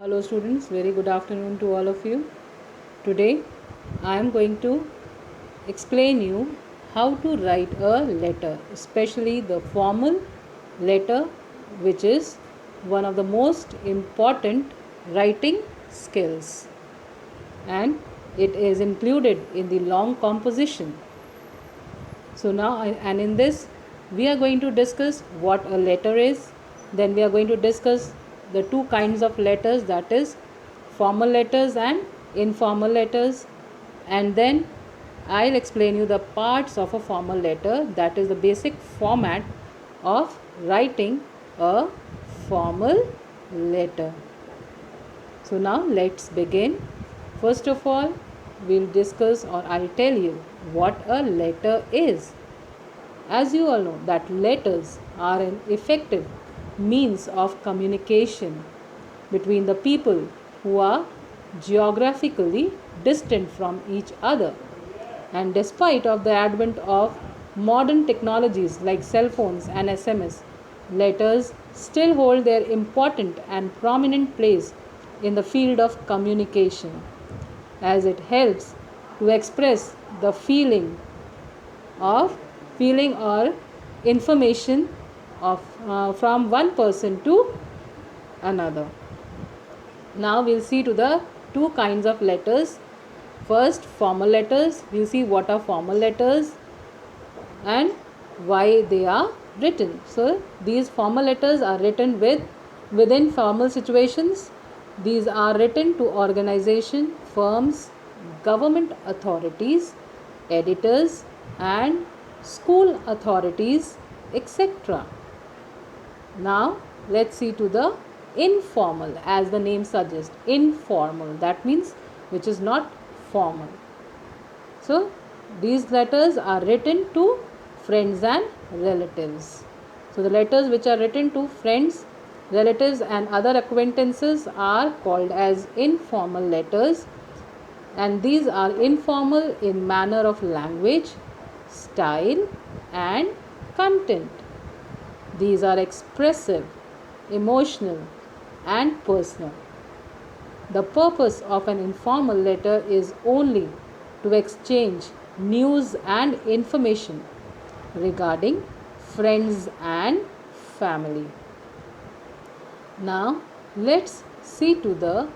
Hello students, very good afternoon to all of you. Today I am going to explain you how to write a letter, especially the formal letter, which is one of the most important writing skills, and it is included in the long composition. So now and in this we are going to discuss what a letter is. Then we are going to discuss the two kinds of letters, that is formal letters and informal letters. And then I'll explain you the parts of a formal letter, that is the basic format of writing a formal letter. So now let's begin. First of all, we'll discuss, or I'll tell you what a letter is. As you all know that letters are an effective means of communication between the people who are geographically distant from each other. And despite of the advent of modern technologies like cell phones and SMS, letters still hold their important and prominent place in the field of communication, as it helps to express the of feeling or information of from one person to another. Now we'll see to the two kinds of letters. First, formal letters. We'll see what are formal letters and why they are written. So these formal letters are written within formal situations. These are written to organization, firms, government authorities, editors and school authorities, etc. Now let's see to the informal. As the name suggests, informal, that means which is not formal. So these letters are written to friends and relatives. So the letters which are written to friends, relatives and other acquaintances are called as informal letters, and these are informal in manner of language, style and content. These are expressive, emotional and personal. The purpose of an informal letter is only to exchange news and information regarding friends and family. Now let's see to the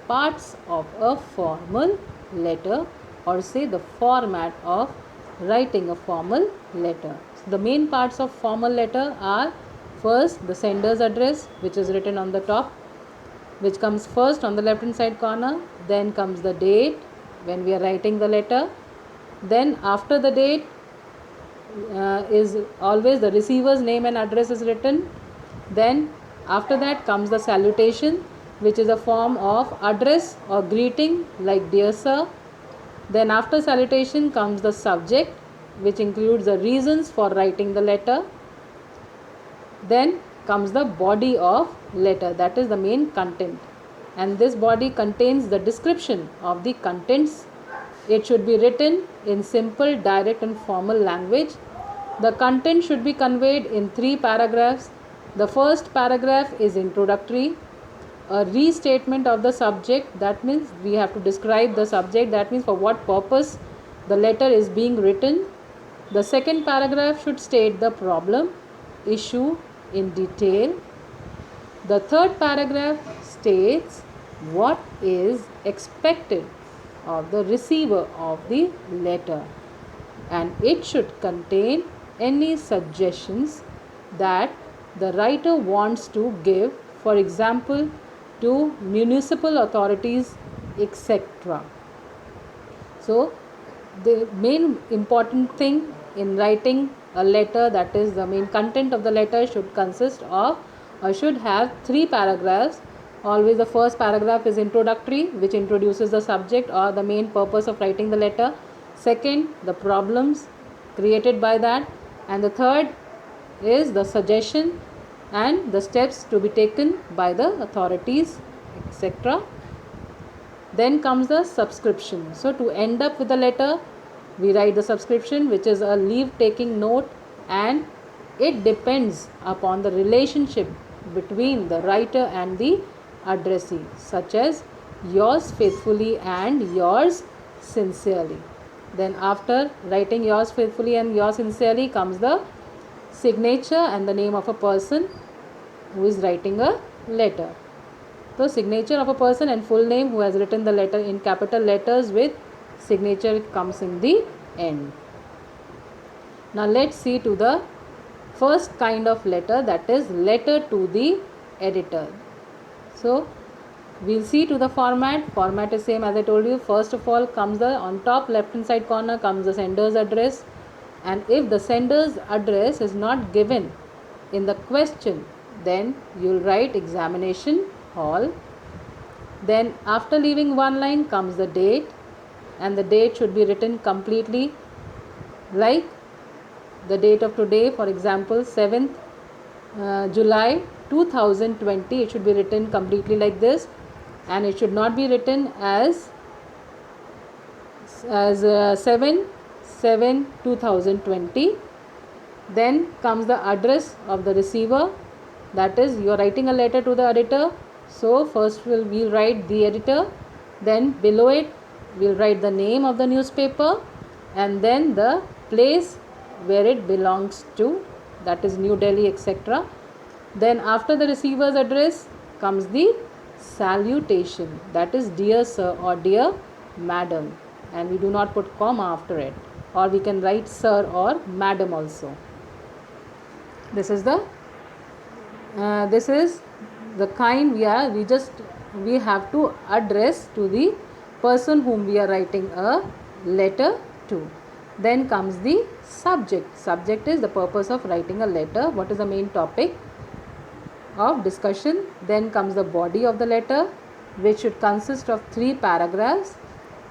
parts of a formal letter, or say the format of writing a formal letter. So the main parts of formal letter are: first, the sender's address, which is written on the top, which comes first on the left hand side corner. Then comes the date when we are writing the letter. Then after the date is always the receiver's name and address is written. Then after that comes the salutation, which is a form of address or greeting like dear sir. Then after salutation comes the subject, which includes the reasons for writing the letter. Then comes the body of letter, that is the main content, and this body contains the description of the contents. It should be written in simple, direct and formal language. The content should be conveyed in 3 paragraphs. The first paragraph is introductory, a restatement of the subject, that means we have to describe the subject, that means for what purpose the letter is being written. The second paragraph should state the problem, issue in detail. The third paragraph states what is expected of the receiver of the letter, and it should contain any suggestions that the writer wants to give, for example, to municipal authorities, etc. So the main important thing in writing a letter, that is the main content of the letter, should consist of or should have 3 paragraphs. Always the first paragraph is introductory, which introduces the subject or the main purpose of writing the letter. Second, the problems created by that, and the third is the suggestion and the steps to be taken by the authorities, etc. Then comes the subscription. So to end up with the letter, we write the subscription, which is a leave taking note, and it depends upon the relationship between the writer and the addressee, such as yours faithfully and yours sincerely. Then after writing yours faithfully and yours sincerely comes the signature and the name of a person who is writing a letter. So signature of a person and full name who has written the letter in capital letters with signature comes in the end. Now let's see to the first kind of letter, that is letter to the editor. So we'll see to the format. Format is same as I told you. First of all comes the on top left hand side corner comes the sender's address, and if the sender's address is not given in the question, then you'll write examination hall. Then after leaving one line comes the date, and the date should be written completely like the date of today. For example, 7th July 2020, it should be written completely like this, and it should not be written as 7/7/2020. Then comes the address of the receiver, that is you are writing a letter to the editor. So first we'll write the editor, then below it we'll write the name of the newspaper, and then the place where it belongs to, that is New Delhi, etc. Then after the receiver's address comes the salutation, that is dear sir or dear madam, and we do not put comma after it, or we can write sir or madam also. This is the kind we have to address to the person whom we are writing a letter to. Then comes the subject. Subject is the purpose of writing a letter, what is the main topic of discussion. Then comes the body of the letter, which should consist of 3 paragraphs,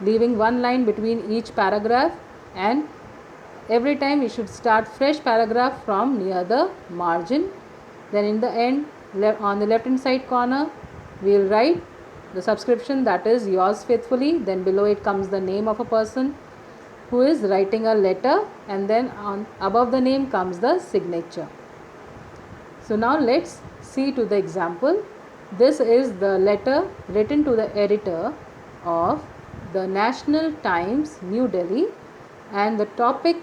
leaving one line between each paragraph, and every time we should start fresh paragraph from near the margin. Then in the end, on the left hand side corner, we will write the subscription, that is yours faithfully. Then below it comes the name of a person who is writing a letter, and then above the name comes the signature. So now let's see to the example. This is the letter written to the editor of the National Times, New Delhi, and the topic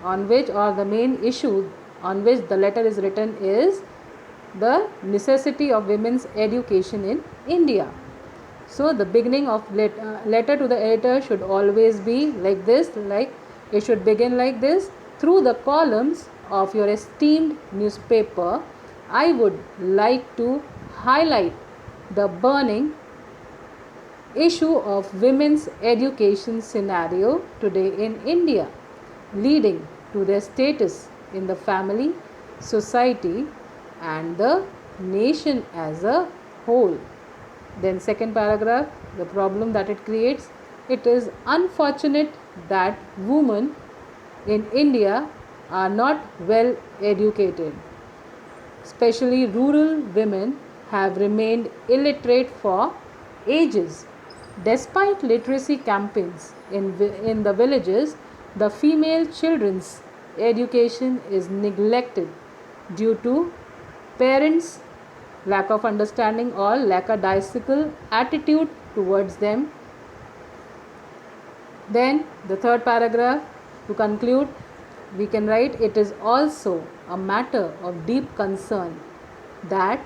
on which, or the main issue on which the letter is written, is the necessity of women's education in India. So the beginning of letter to the editor should always be like this, like it should begin like this: through the columns of your esteemed newspaper, I would like to highlight the burning issue of women's education scenario today in India, leading to their status in the family, society, and the nation as a whole. Then second paragraph, the problem that it creates: it is unfortunate that women in India are not well educated. Especially rural women have remained illiterate for ages. Despite literacy campaigns in the villages, the female children's education is neglected due to parents' lack of understanding or lackadaisical attitude towards them. Then the third paragraph, to conclude, we can write: it is also a matter of deep concern that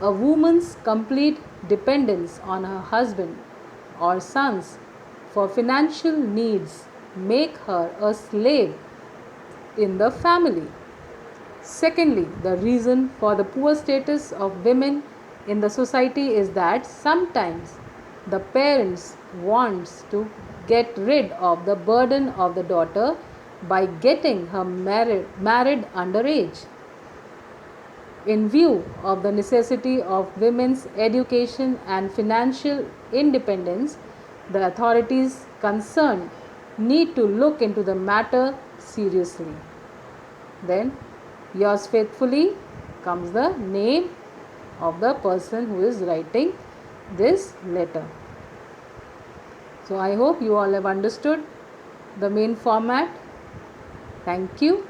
a woman's complete dependence on her husband or sons for financial needs make her a slave in the family. Secondly, the reason for the poor status of women in the society is that sometimes the parents wants to get rid of the burden of the daughter by getting her married underage. In view of the necessity of women's education and financial independence, the authorities concerned need to look into the matter seriously. Then, yours faithfully comes the name of the person who is writing this letter. So I hope you all have understood the main format. Thank you.